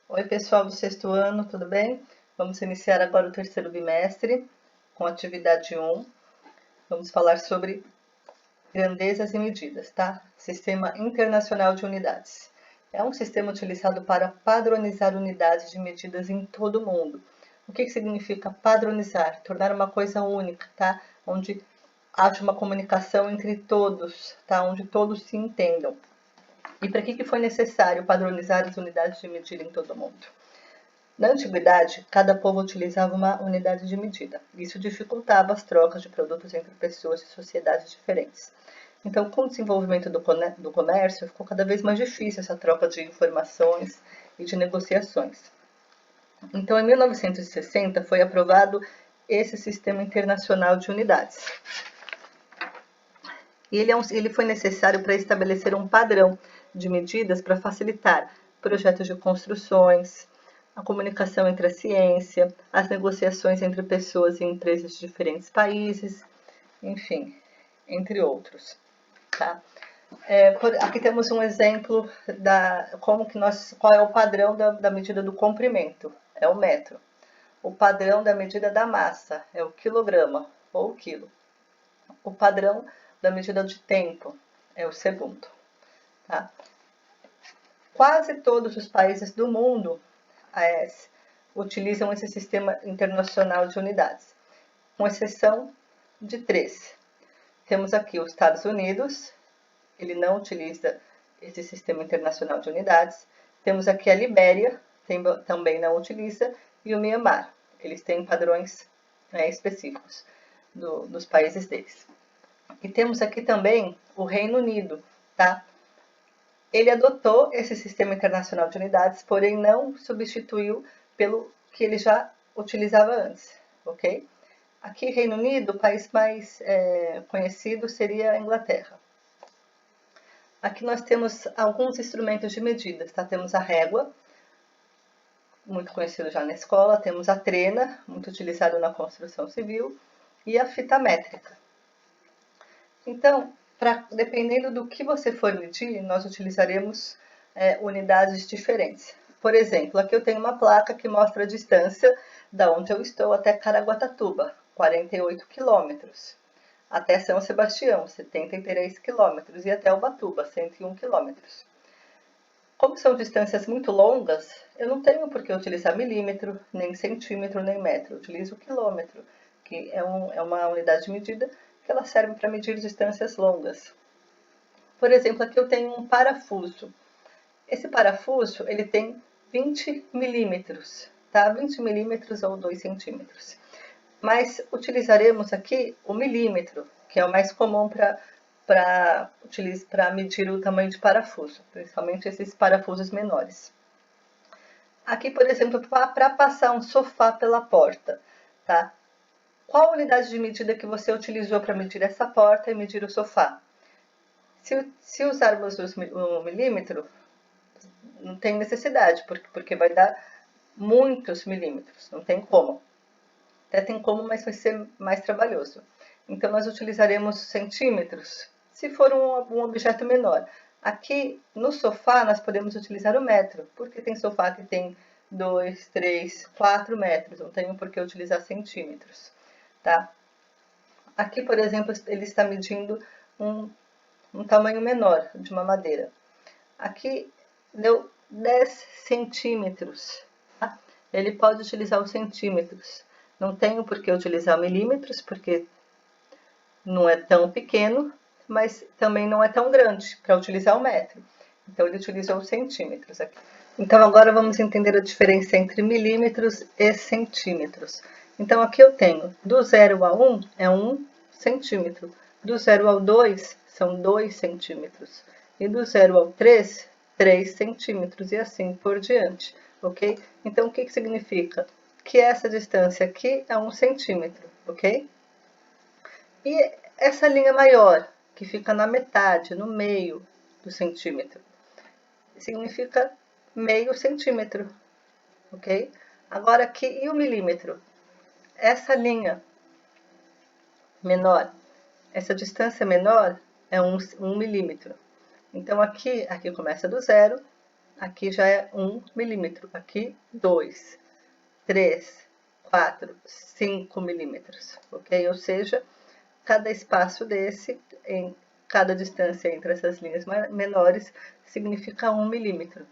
Oi, pessoal do sexto ano, tudo bem? Vamos iniciar agora o terceiro bimestre com a atividade 1. Vamos falar sobre grandezas e medidas, tá? Sistema Internacional de Unidades. É um sistema utilizado para padronizar unidades de medidas em todo o mundo. O que significa padronizar? Tornar uma coisa única, tá? Onde haja uma comunicação entre todos, tá? Onde todos se entendam. E para que foi necessário padronizar as unidades de medida em todo o mundo? Na antiguidade, cada povo utilizava uma unidade de medida. Isso dificultava as trocas de produtos entre pessoas de sociedades diferentes. Então, com o desenvolvimento do comércio, ficou cada vez mais difícil essa troca de informações e de negociações. Então, em 1960, foi aprovado esse Sistema Internacional de Unidades. E ele foi necessário para estabelecer um padrão de medidas para facilitar projetos de construções, a comunicação entre a ciência, as negociações entre pessoas e empresas de diferentes países, enfim, entre outros. Tá? Aqui temos um exemplo qual é o padrão da medida do comprimento, é o metro. O padrão da medida da massa é o quilograma ou o quilo. O padrão da medida de tempo é o segundo. Tá? Quase todos os países do mundo utilizam esse sistema internacional de unidades, com exceção de 3. Temos aqui os Estados Unidos, ele não utiliza esse sistema internacional de unidades. Temos aqui a Libéria, também não utiliza, e o Mianmar. Eles têm padrões específicos dos países deles. E temos aqui também o Reino Unido, tá? Ele adotou esse sistema internacional de unidades, porém não substituiu pelo que ele já utilizava antes, ok? Aqui, Reino Unido, o país mais conhecido seria a Inglaterra. Aqui nós temos alguns instrumentos de medidas, tá? Temos a régua, muito conhecido já na escola, temos a trena, muito utilizado na construção civil, e a fita métrica. Então, dependendo do que você for medir, nós utilizaremos unidades diferentes. Por exemplo, aqui eu tenho uma placa que mostra a distância da onde eu estou até Caraguatatuba, 48 quilômetros. Até São Sebastião, 73 quilômetros. E até Ubatuba, 101 quilômetros. Como são distâncias muito longas, eu não tenho por que utilizar milímetro, nem centímetro, nem metro. Eu utilizo quilômetro, que é uma unidade de medida que ela serve para medir distâncias longas. Por exemplo, aqui eu tenho um parafuso. Esse parafuso ele tem 20 milímetros, tá? 20 milímetros ou 2 centímetros. Mas utilizaremos aqui o milímetro, que é o mais comum para medir o tamanho de parafuso, principalmente esses parafusos menores. Aqui, por exemplo, para passar um sofá pela porta, tá? Qual unidade de medida que você utilizou para medir essa porta e medir o sofá? Se usarmos o milímetro, não tem necessidade, porque vai dar muitos milímetros, não tem como. Até tem como, mas vai ser mais trabalhoso. Então, nós utilizaremos centímetros, se for um objeto menor. Aqui, no sofá, nós podemos utilizar o metro, porque tem sofá que tem 2, 3, 4 metros, não tenho por que utilizar centímetros. Tá? Aqui, por exemplo, ele está medindo um tamanho menor de uma madeira. Aqui deu 10 centímetros. Tá? Ele pode utilizar os centímetros. Não tenho por que utilizar milímetros, porque não é tão pequeno, mas também não é tão grande para utilizar o metro. Então, ele utilizou os centímetros aqui. Então, agora vamos entender a diferença entre milímetros e centímetros. Então, aqui eu tenho do 0 a 1 é 1 centímetro, do 0 ao 2 são 2 centímetros, e do 0 ao 3, 3 centímetros, e assim por diante, ok? Então, o que significa? Que essa distância aqui é 1 centímetro, ok? E essa linha maior, que fica na metade, no meio do centímetro, significa meio centímetro, ok? Agora aqui, e o milímetro? Essa linha menor, essa distância menor é 1 milímetro. Então aqui começa do 0 Aqui já é 1 milímetro, aqui 2, 3, 4, 5 milímetros, ok? Ou seja, cada espaço desse, em cada distância entre essas linhas menores, significa 1 milímetro.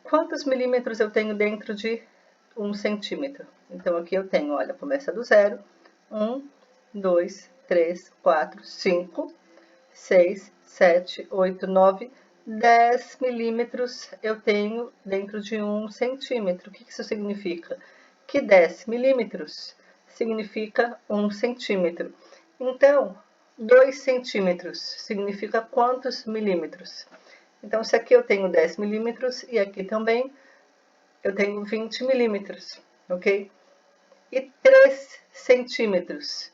Quantos milímetros eu tenho dentro de 1 centímetro? Então, aqui eu tenho, olha, começa do zero, 1, 2, 3, 4, 5, 6, 7, 8, 9, 10 milímetros eu tenho dentro de 1 centímetro. O que isso significa? Que 10 milímetros significa 1 centímetro. Então, 2 centímetros significa quantos milímetros? Então, se aqui eu tenho 10 milímetros e aqui também eu tenho 20 milímetros, ok? E 3 centímetros,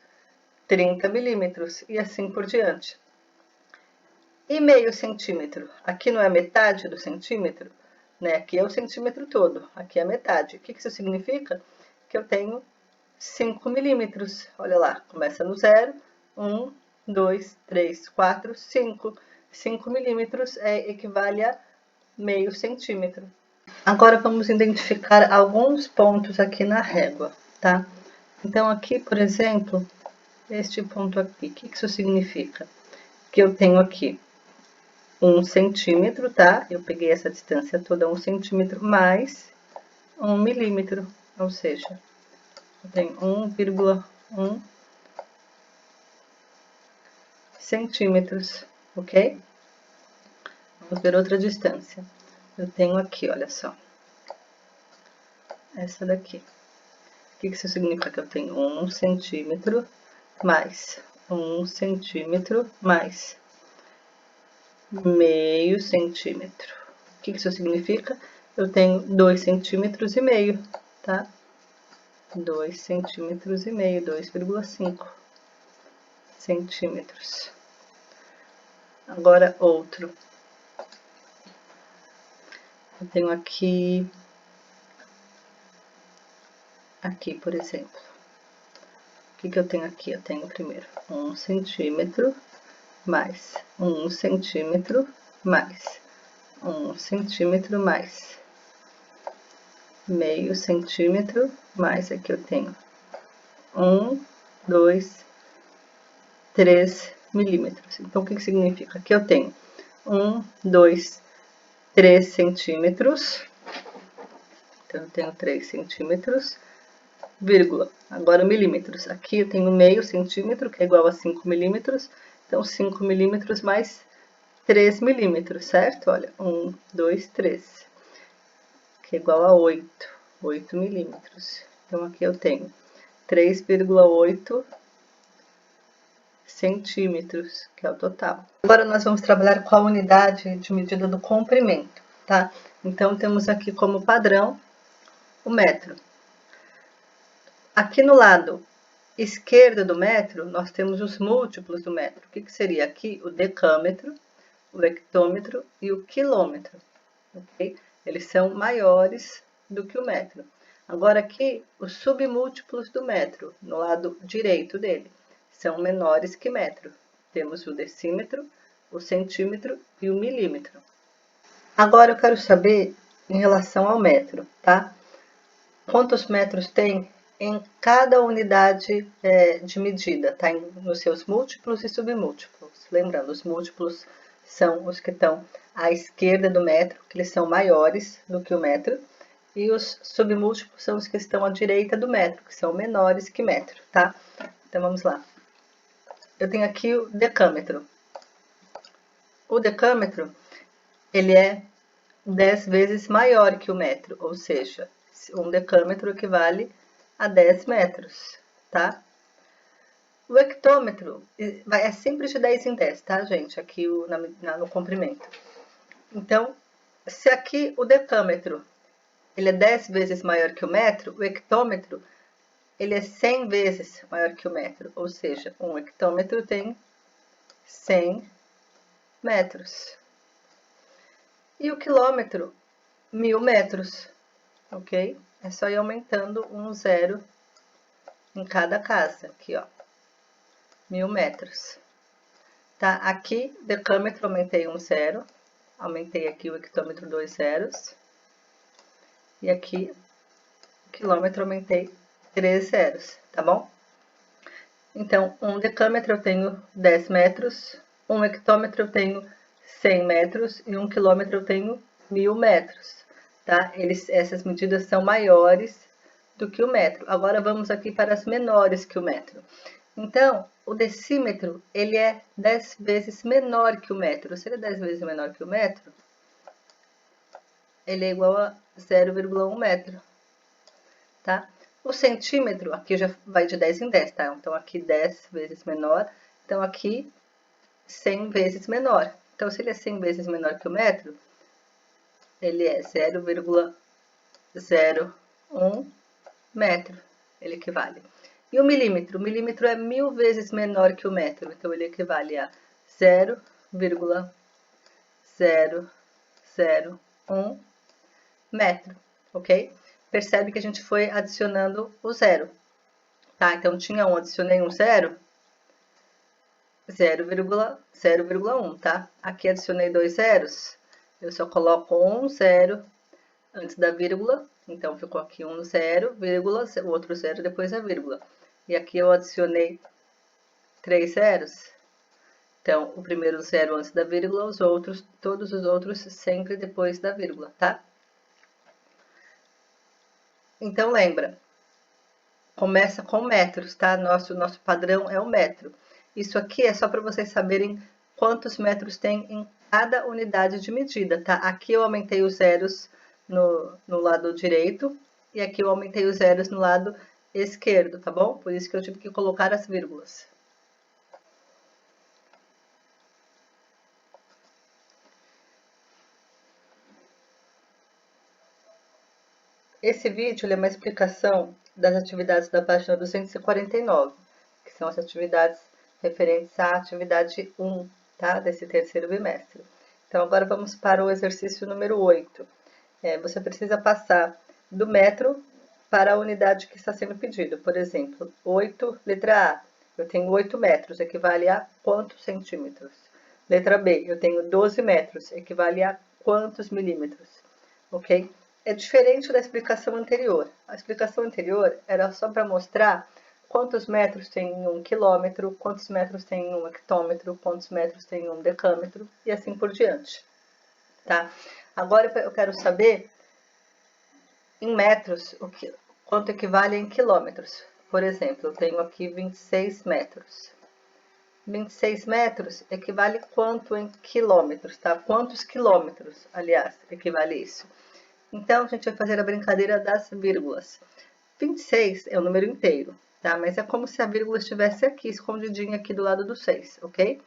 30 milímetros e assim por diante. E meio centímetro? Aqui não é metade do centímetro? Né? Aqui é o centímetro todo, aqui é a metade. O que isso significa? Que eu tenho 5 milímetros. Olha lá, começa no zero, 1, 2, 3, 4, 5. 5 milímetros equivale a meio centímetro. Agora vamos identificar alguns pontos aqui na régua, tá? Então aqui, por exemplo, este ponto aqui, o que isso significa? Que eu tenho aqui 1 centímetro, tá? Eu peguei essa distância toda, 1 centímetro mais 1 milímetro, ou seja, eu tenho 1,1 centímetros, ok? Vamos ver outra distância. Eu tenho aqui, olha só, essa daqui. O que isso significa? Que eu tenho 1 centímetro mais 1 centímetro mais meio centímetro. O que isso significa? Eu tenho 2 centímetros e meio, tá? 2 centímetros e meio, 2,5 centímetros. Agora outro. Eu tenho aqui, por exemplo. O que eu tenho aqui? Eu tenho primeiro 1 centímetro mais 1 centímetro mais 1 centímetro mais meio centímetro mais aqui eu tenho 1, 2, 3 milímetros. Então, o que significa? Aqui eu tenho 1, 2, 3 centímetros. Então, eu tenho 3 centímetros, vírgula. Agora, milímetros. Aqui eu tenho meio centímetro, que é igual a 5 milímetros. Então, 5 milímetros mais 3 milímetros, certo? Olha, 1, 2, 3. Que é igual a 8 milímetros. Então, aqui eu tenho 3,8 centímetros, que é o total. Agora nós vamos trabalhar com a unidade de medida do comprimento, tá? Então, temos aqui como padrão o metro. Aqui no lado esquerdo do metro, nós temos os múltiplos do metro. O que seria aqui? O decâmetro, o hectômetro e o quilômetro, ok? Eles são maiores do que o metro. Agora aqui, os submúltiplos do metro, no lado direito dele, são menores que metro. Temos o decímetro, o centímetro e o milímetro. Agora eu quero saber em relação ao metro, tá? Quantos metros tem em cada unidade de medida, tá? Nos seus múltiplos e submúltiplos. Lembrando, os múltiplos são os que estão à esquerda do metro, que eles são maiores do que o metro, e os submúltiplos são os que estão à direita do metro, que são menores que metro, tá? Então, vamos lá. Eu tenho aqui o decâmetro. O decâmetro, ele é 10 vezes maior que o metro, ou seja, um decâmetro equivale a 10 metros, tá? O hectômetro é sempre de 10 em 10, tá, gente? Aqui no comprimento. Então, se aqui o decâmetro ele é 10 vezes maior que o metro, o hectômetro ele é 100 vezes maior que o metro, ou seja, um hectômetro tem 100 metros. E o quilômetro, 1000 metros, ok? É só ir aumentando um zero em cada casa, aqui, ó, 1000 metros. Tá? Aqui, decâmetro, aumentei um zero. aumentei aqui o hectômetro 2 zeros. E aqui, o quilômetro, aumentei 3 zeros, tá bom? Então, 1 decâmetro eu tenho 10 metros, 1 hectômetro eu tenho 100 metros e 1 quilômetro eu tenho 1000 metros, tá? Essas medidas são maiores do que o metro. Agora vamos aqui para as menores que o metro. Então, o decímetro, ele é 10 vezes menor que o metro. Se ele é 10 vezes menor que o metro, ele é igual a 0,1 metro, tá? O centímetro, aqui já vai de 10 em 10, tá? Então, aqui 10 vezes menor. Então, aqui 100 vezes menor. Então, se ele é 100 vezes menor que o metro, ele é 0,01 metro, ele equivale. E o milímetro? O milímetro é 1000 vezes menor que o metro, então ele equivale a 0,001 metro, ok? Percebe que a gente foi adicionando o zero, tá? Então, tinha 1, adicionei um zero, 0,1, tá? Aqui adicionei 2 zeros, eu só coloco um zero antes da vírgula, então ficou aqui um zero, vírgula, o outro zero depois a vírgula. E aqui eu adicionei 3 zeros. Então, o primeiro zero antes da vírgula, todos os outros sempre depois da vírgula, tá? Então, lembra, começa com metros, tá? Nosso padrão é o metro. Isso aqui é só para vocês saberem quantos metros tem em cada unidade de medida, tá? Aqui eu aumentei os zeros no lado direito e aqui eu aumentei os zeros no lado esquerdo, tá bom? Por isso que eu tive que colocar as vírgulas. Esse vídeo é uma explicação das atividades da página 249, que são as atividades referentes à atividade 1, tá? Desse terceiro bimestre. Então, agora vamos para o exercício número 8. Você precisa passar do metro para a unidade que está sendo pedido. Por exemplo, 8, letra A, eu tenho 8 metros, equivale a quantos centímetros? Letra B, eu tenho 12 metros, equivale a quantos milímetros? Ok? É diferente da explicação anterior. A explicação anterior era só para mostrar quantos metros tem em 1 quilômetro, quantos metros tem em 1 hectômetro, quantos metros tem em 1 decâmetro e assim por diante, tá? Agora eu quero saber em metros quanto equivale em quilômetros. Por exemplo, eu tenho aqui 26 metros. 26 metros equivale quanto em quilômetros, tá? Quantos quilômetros, aliás, equivale isso? Então, a gente vai fazer a brincadeira das vírgulas. 26 é o número inteiro, tá? Mas é como se a vírgula estivesse aqui, escondidinha aqui do lado do 6, ok?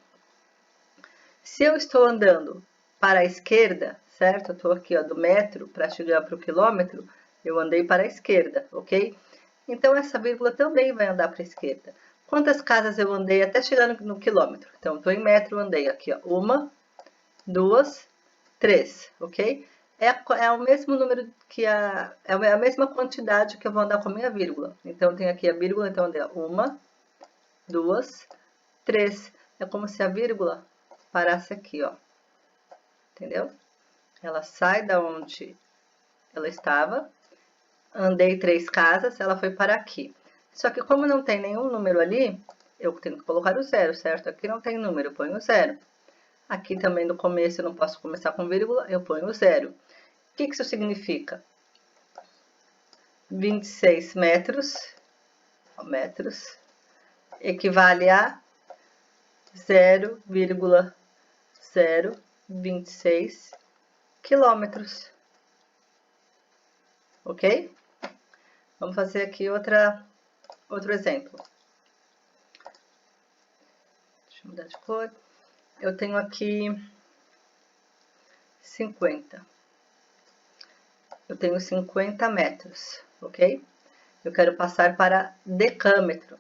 Se eu estou andando para a esquerda, certo? Eu estou aqui, ó, do metro para chegar para o quilômetro, eu andei para a esquerda, ok? Então, essa vírgula também vai andar para a esquerda. Quantas casas eu andei até chegar no quilômetro? Então, estou em metro, andei aqui, ó, 1, 2, 3, ok? É o mesmo número que é a mesma quantidade que eu vou andar com a minha vírgula. Então, tem aqui a vírgula, então, eu andei 1, 2, 3. É como se a vírgula parasse aqui, ó. Entendeu? Ela sai da onde ela estava, andei 3 casas, ela foi para aqui. Só que como não tem nenhum número ali, eu tenho que colocar o zero, certo? Aqui não tem número, eu ponho o zero. Aqui também no começo eu não posso começar com vírgula, eu ponho o zero. O que isso significa? 26 metros equivale a 0,026 quilômetros. Ok? Vamos fazer aqui outro exemplo. Deixa eu mudar de cor. Eu tenho aqui 50. Eu tenho 50 metros, ok? Eu quero passar para decâmetro.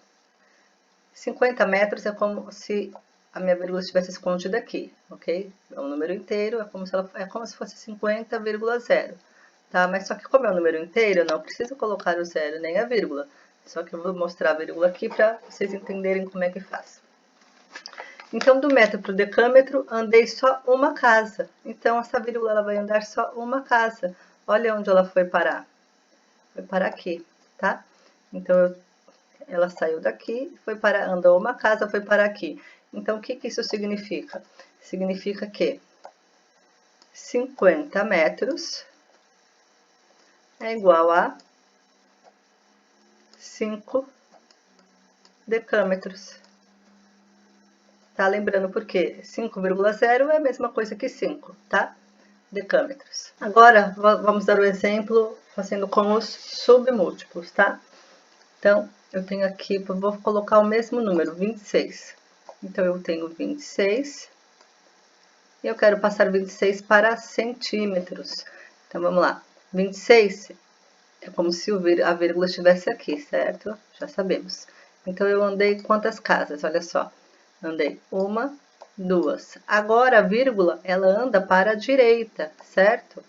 50 metros é como se a minha vírgula estivesse escondida aqui, ok? É um número inteiro, é como se fosse 50,0, tá? Mas só que como é um número inteiro, eu não preciso colocar o zero nem a vírgula. Só que eu vou mostrar a vírgula aqui para vocês entenderem como é que faz. Então, do metro para o decâmetro, andei só uma casa. Então, essa vírgula ela vai andar só uma casa. Olha onde ela foi parar. Foi parar aqui, tá? Então, ela saiu daqui, foi parar, andou uma casa, foi parar aqui. Então, o que isso significa? Significa que 50 metros é igual a 5 decâmetros. Tá lembrando por quê? 5,0 é a mesma coisa que 5, tá? Decâmetros. Agora, vamos dar o exemplo fazendo com os submúltiplos, tá? Então, eu tenho aqui, vou colocar o mesmo número, 26. Então, eu tenho 26 e eu quero passar 26 para centímetros. Então, vamos lá. 26 é como se a vírgula estivesse aqui, certo? Já sabemos. Então, eu andei quantas casas? Olha só. Andei uma, duas. Agora, a vírgula, ela anda para a direita, certo?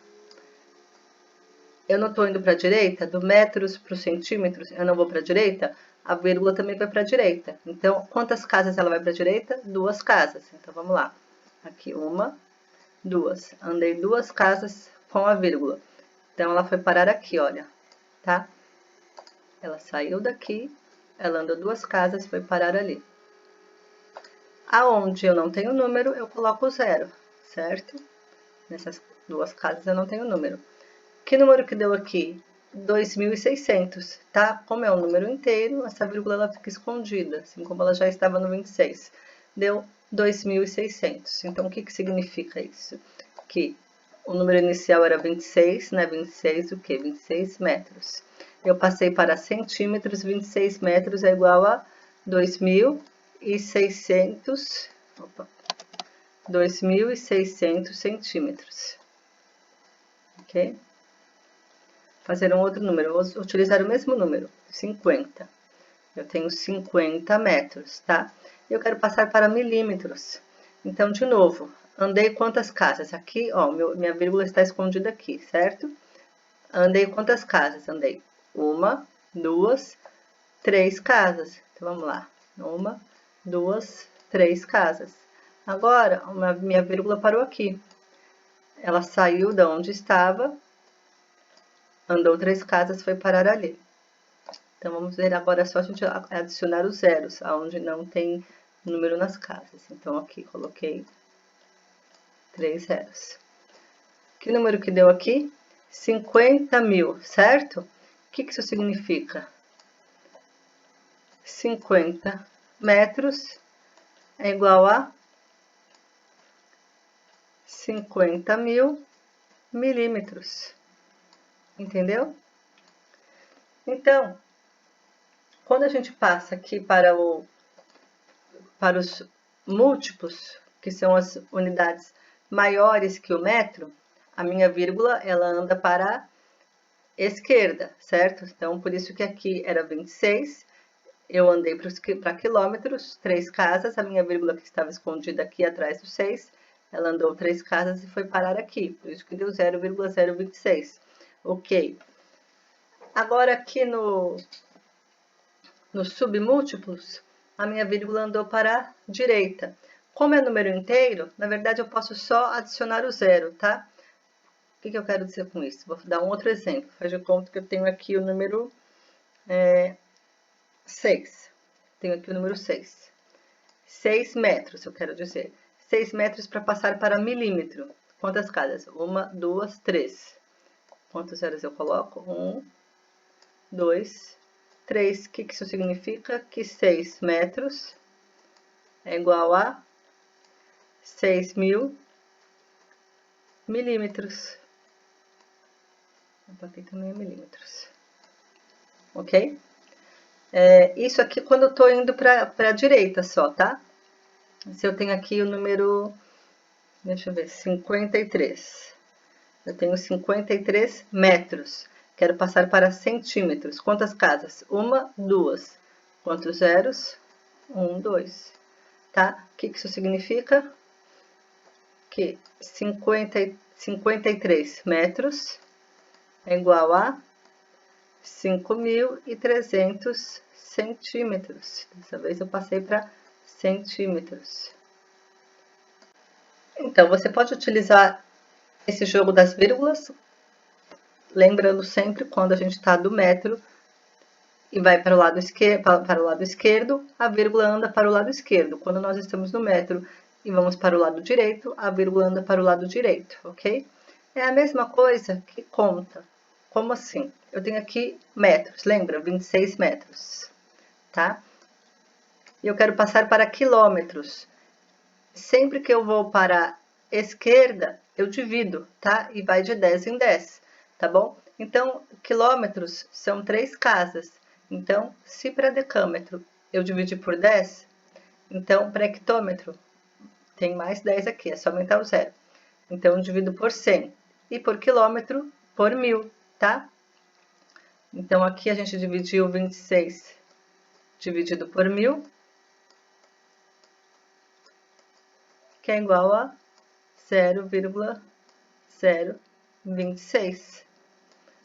Eu não estou indo para a direita, do metros para os centímetros, eu não vou para a direita, a vírgula também vai para a direita. Então, quantas casas ela vai para a direita? 2 casas. Então, vamos lá. Aqui, uma, duas. Andei 2 casas com a vírgula. Então, ela foi parar aqui, olha, tá? Ela saiu daqui, ela andou 2 casas, foi parar ali. Aonde eu não tenho número, eu coloco 0, certo? Nessas 2 casas eu não tenho número. Que número que deu aqui? 2.600, tá? Como é um número inteiro, essa vírgula ela fica escondida, assim como ela já estava no 26. Deu 2.600. Então, o que significa isso? Que o número inicial era 26, né? 26 o quê? 26 metros. Eu passei para centímetros, 26 metros é igual a 2.600, 2.600 centímetros. Ok? Fazer um outro número, vou utilizar o mesmo número, 50. Eu tenho 50 metros, tá? Eu quero passar para milímetros. Então, de novo, andei quantas casas? Aqui, ó, minha vírgula está escondida aqui, certo? Andei quantas casas? Andei uma, duas, 3 casas. Então, vamos lá. Uma, duas, 3 casas. Agora, minha vírgula parou aqui. Ela saiu de onde estava, andou 3 casas, foi parar ali. Então, vamos ver agora, é só a gente adicionar os zeros, aonde não tem número nas casas. Então, aqui, coloquei 3 zeros. Que número que deu aqui? 50.000, certo? O que isso significa? 50 metros é igual a 50.000 milímetros. Entendeu? Então, quando a gente passa aqui para os múltiplos, que são as unidades maiores que o metro, a minha vírgula ela anda para a esquerda, certo? Então, por isso que aqui era 26, eu andei para quilômetros, 3 casas, a minha vírgula que estava escondida aqui atrás do 6, ela andou 3 casas e foi parar aqui, por isso que deu 0,026. Ok. Agora, aqui nos submúltiplos, a minha vírgula andou para a direita. Como é número inteiro, na verdade, eu posso só adicionar o 0, tá? O que eu quero dizer com isso? Vou dar um outro exemplo. Faz de conta que eu tenho aqui o número 6. Tenho aqui o número 6. 6 metros, eu quero dizer. 6 metros para passar para milímetro. Quantas casas? 1, 2, 3. Quantos zeros eu coloco? 1, 2, 3. O que isso significa? Que 6 metros é igual a 6.000 milímetros. Aqui também é milímetros. Ok? Isso aqui quando eu estou indo para a direita só, tá? Se eu tenho aqui o número, deixa eu ver, 53. Eu tenho 53 metros. Quero passar para centímetros. Quantas casas? 1, 2. Quantos zeros? 1, 2. Tá? O que isso significa? Que 53 metros é igual a 5.300 centímetros. Dessa vez eu passei para centímetros. Então, você pode utilizar esse jogo das vírgulas, lembrando sempre quando a gente está do metro e vai para o lado esquerdo, a vírgula anda para o lado esquerdo. Quando nós estamos no metro e vamos para o lado direito, a vírgula anda para o lado direito, ok? É a mesma coisa que conta. Como assim? Eu tenho aqui metros, lembra? 26 metros, tá? E eu quero passar para quilômetros. Sempre que eu vou para a esquerda, eu divido, tá? E vai de 10 em 10, tá bom? Então, quilômetros são 3 casas. Então, se para decâmetro eu dividi por 10, então para hectômetro tem mais 10 aqui, é só aumentar o zero. Então, eu divido por 100 e por quilômetro por 1000, tá? Então, aqui a gente dividiu 26 dividido por 1000, que é igual a 0,026,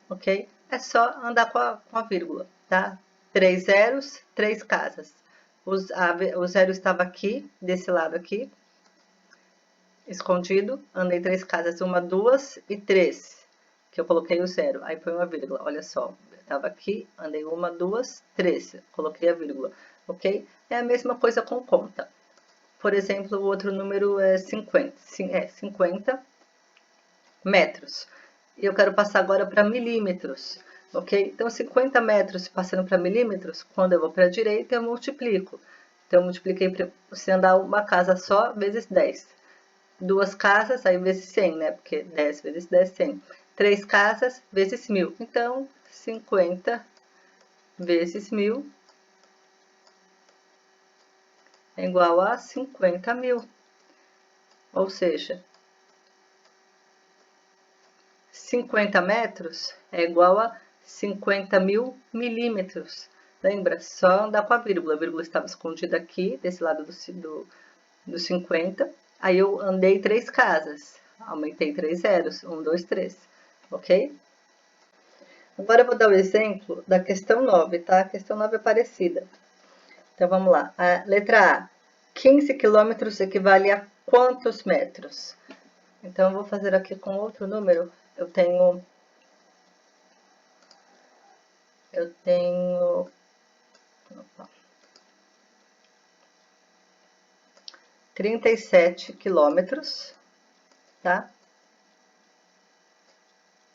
ok? É só andar com a vírgula, tá? 3 zeros, 3 casas. O zero estava aqui, desse lado aqui, escondido. Andei 3 casas, 1, 2 e 3, que eu coloquei o zero. Aí põe uma vírgula, olha só. Estava aqui, andei 1, 2, 3, coloquei a vírgula, ok? É a mesma coisa com conta. Por exemplo, o outro número é 50, 50 metros. E eu quero passar agora para milímetros, ok? Então, 50 metros passando para milímetros, quando eu vou para a direita, eu multiplico. Então, eu multipliquei, se andar uma casa só, vezes 10. Duas casas, aí vezes 100, né? Porque 10 vezes 10, 100. 3 casas, vezes 1000. Então, 50 vezes 1000 é igual a 50.000. Ou seja, 50 metros é igual a 50.000 milímetros. Lembra? Só andar com a vírgula. A vírgula estava escondida aqui, desse lado do 50. Aí eu andei 3 casas. Aumentei 3 zeros. 1, 2, 3. Ok? Agora eu vou dar o exemplo da questão 9, tá? A questão 9 é parecida. Então vamos lá. A letra A. 15 quilômetros equivale a quantos metros? Então eu vou fazer aqui com outro número. Eu tenho 37 quilômetros, tá?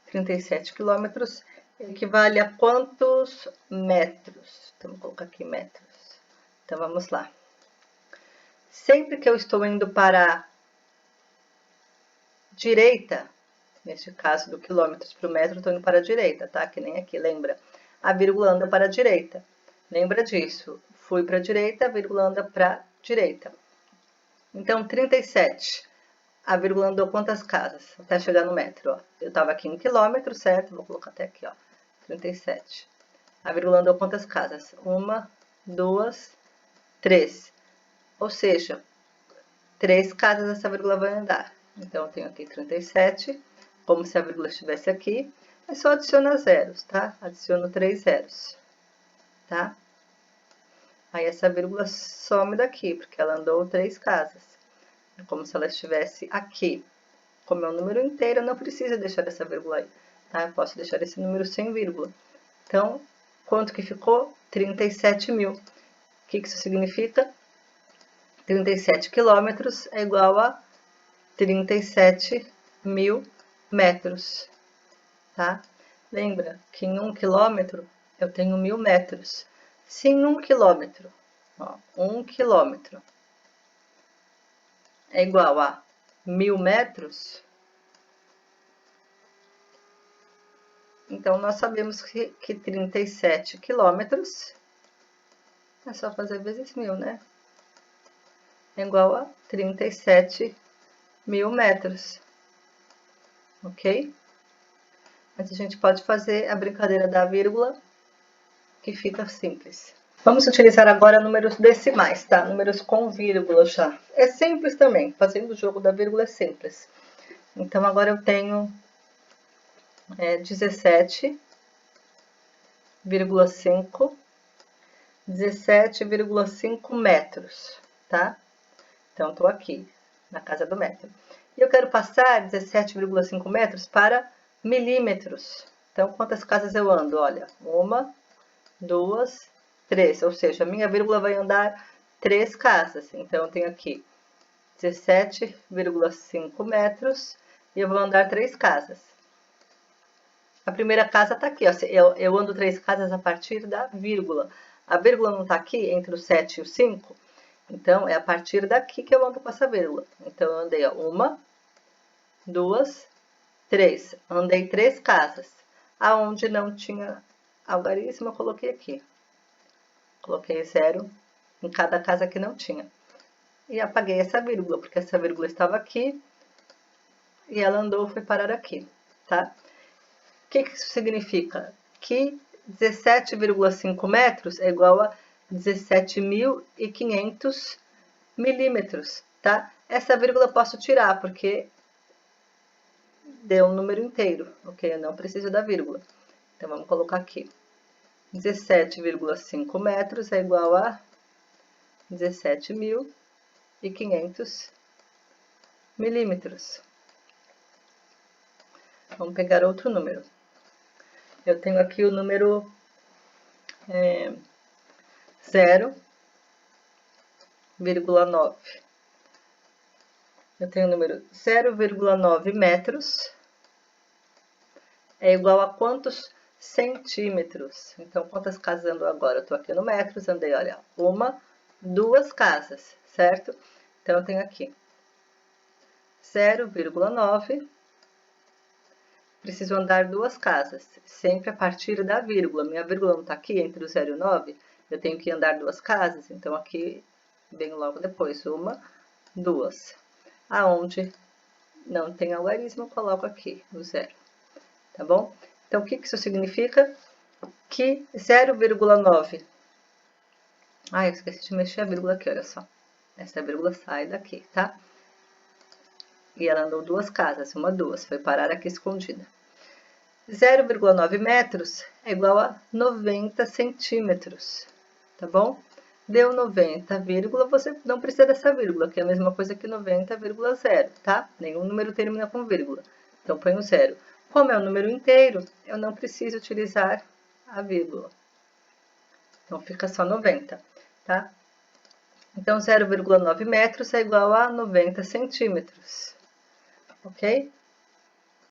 37 quilômetros equivale a quantos metros? Então, vou colocar aqui metros. Então, vamos lá. Sempre que eu estou indo para a direita, neste caso do quilômetros para o metro, estou indo para a direita, tá? Que nem aqui, lembra? A vírgula anda para a direita. Lembra disso? Fui para a direita, a vírgula anda para a direita. Então, 37. A vírgula andou quantas casas? Até chegar no metro, ó. Eu estava aqui em quilômetro, certo? Vou colocar até aqui, ó. 37. A vírgula andou quantas casas? 1, 2, 3. Ou seja, 3 casas essa vírgula vai andar. Então, eu tenho aqui 37, como se a vírgula estivesse aqui. É só adicionar zeros, tá? Adiciono 3 zeros, tá? Aí, essa vírgula some daqui, porque ela andou 3 casas. É como se ela estivesse aqui. Como é um número inteiro, eu não preciso deixar essa vírgula aí, tá? Eu posso deixar esse número sem vírgula. Então, quanto que ficou? 37.000. O que isso significa? 37 quilômetros é igual a 37.000 metros, tá? Lembra que em 1 quilômetro eu tenho 1000 metros. Se em 1 quilômetro, ó, 1 quilômetro é igual a 1000 metros, então nós sabemos que 37 quilômetros é só fazer vezes 1000, né? É igual a 37.000 metros, ok? Mas a gente pode fazer a brincadeira da vírgula, que fica simples. Vamos utilizar agora números decimais, tá? Números com vírgula já. É simples também, fazendo o jogo da vírgula é simples. Então, agora eu tenho 17,5 17,5 metros, tá? Então, tô aqui. na casa do metro. E eu quero passar 17,5 metros para milímetros. Então, quantas casas eu ando? Olha, 1, 2, 3. Ou seja, a minha vírgula vai andar 3 casas. Então, eu tenho aqui 17,5 metros e eu vou andar 3 casas. A primeira casa está aqui, ó. Eu ando 3 casas a partir da vírgula. A vírgula não está aqui entre o 7 e o 5? Então, é a partir daqui que eu ando com essa vírgula. Então, eu andei, ó, 1, 2, 3. Andei 3 casas. Aonde não tinha algarismo, eu coloquei aqui. Coloquei 0 em cada casa que não tinha. E apaguei essa vírgula, porque essa vírgula estava aqui e ela andou, foi parar aqui, tá? O que isso significa? Que 17,5 metros é igual a 17.500 milímetros, tá? Essa vírgula eu posso tirar, porque deu um número inteiro, ok? Eu não preciso da vírgula. Então, vamos colocar aqui. 17,5 metros é igual a 17.500 milímetros. Vamos pegar outro número. Eu tenho aqui o número 0,9. Eu tenho o número 0,9 metros é igual a quantos centímetros? Então, quantas casas ando agora? Eu estou aqui no metros, andei, olha, 1, 2 casas, certo? Então, eu tenho aqui 0,9. Preciso andar 2 casas, sempre a partir da vírgula. Minha vírgula não está aqui entre o 0 e o 9, eu tenho que andar 2 casas, então aqui venho logo depois, 1, 2. Aonde não tem algarismo, eu coloco aqui o 0, tá bom? Então, o que isso significa? Que 0,9... eu esqueci de mexer a vírgula aqui, olha só. Essa vírgula sai daqui, tá? E ela andou 2 casas, 1, 2, foi parar aqui escondida. 0,9 metros é igual a 90 centímetros, tá bom? Deu 90, vírgula, você não precisa dessa vírgula, que é a mesma coisa que 90,0, tá? Nenhum número termina com vírgula, então põe o 0. Como é um número inteiro, eu não preciso utilizar a vírgula. Então, fica só 90, tá? Então, 0,9 metros é igual a 90 centímetros, ok?